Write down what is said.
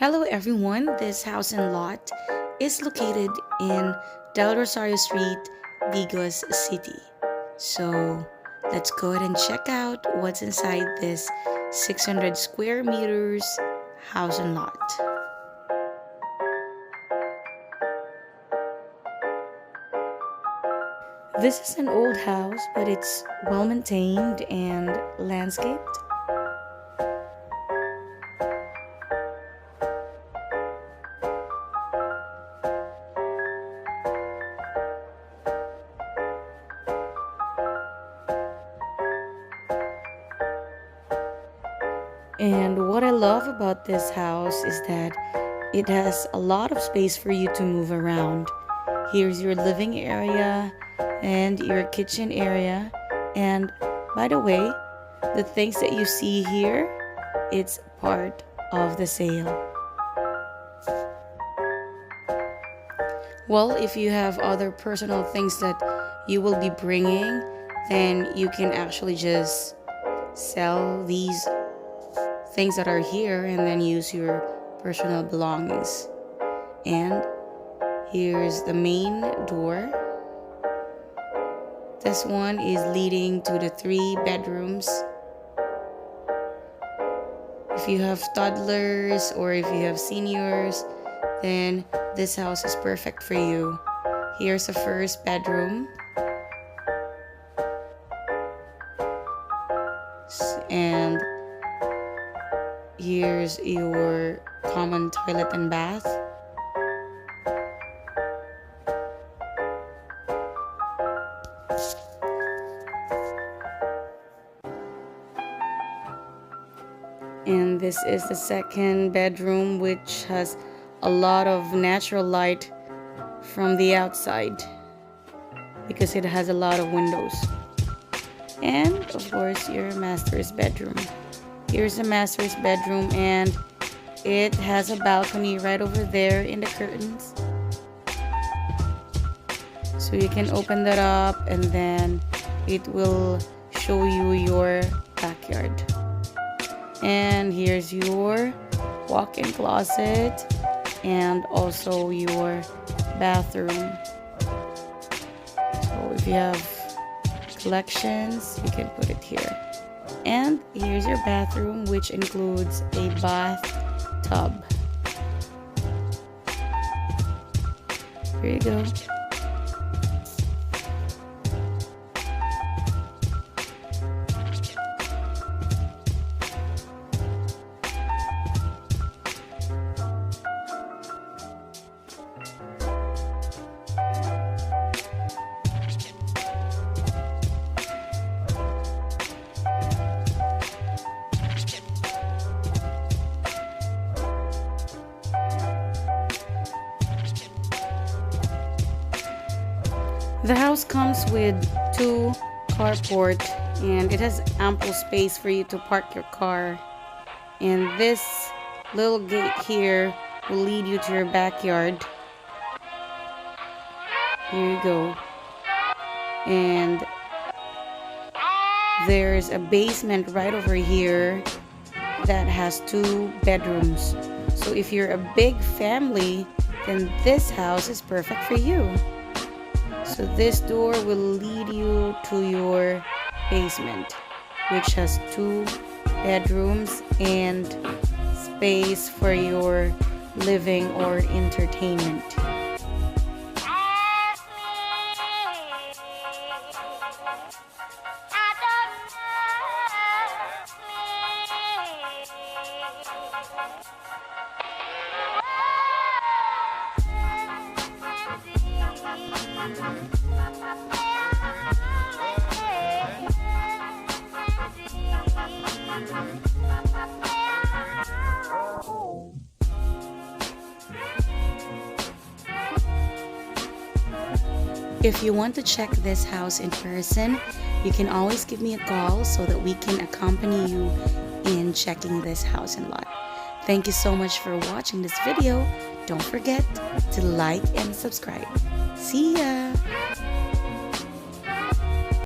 Hello everyone, this house and lot is located in Del Rosario Street, Digos City. So let's go ahead and check out what's inside this 600 square meters house and lot. This is an old house, but it's well maintained and landscaped. And what I love about this house is that it has a lot of space for you to move around. Here's your living area and your kitchen area. And by the way, the things that you see here, it's part of the sale. Well, if you have other personal things that you will be bringing, then you can actually just sell these things that are here and then use your personal belongings. And here's the main door. This one is leading to the 3 bedrooms. If you have toddlers or if you have seniors, then this house is perfect for you. Here's the first bedroom. And here's your common toilet and bath. And this is the second bedroom, which has a lot of natural light from the outside because it has a lot of windows. And of course, your master's bedroom. Here's the master's bedroom, and it has a balcony right over there in the curtains. So you can open that up and then it will show you your backyard. And here's your walk-in closet and also your bathroom. So if you have collections, you can put it here. And here's your bathroom, which includes a bathtub. Here you go. The house comes with 2 carport, and it has ample space for you to park your car. And this little gate here will lead you to your backyard. Here you go. And there's a basement right over here that has 2 bedrooms. So if you're a big family, then this house is perfect for you. So this door will lead you to your basement, which has 2 bedrooms and space for your living or entertainment. If you want to check this house in person, you can always give me a call so that we can accompany you in checking this house and lot. Thank you so much for watching this video. Don't forget to like and subscribe. See ya!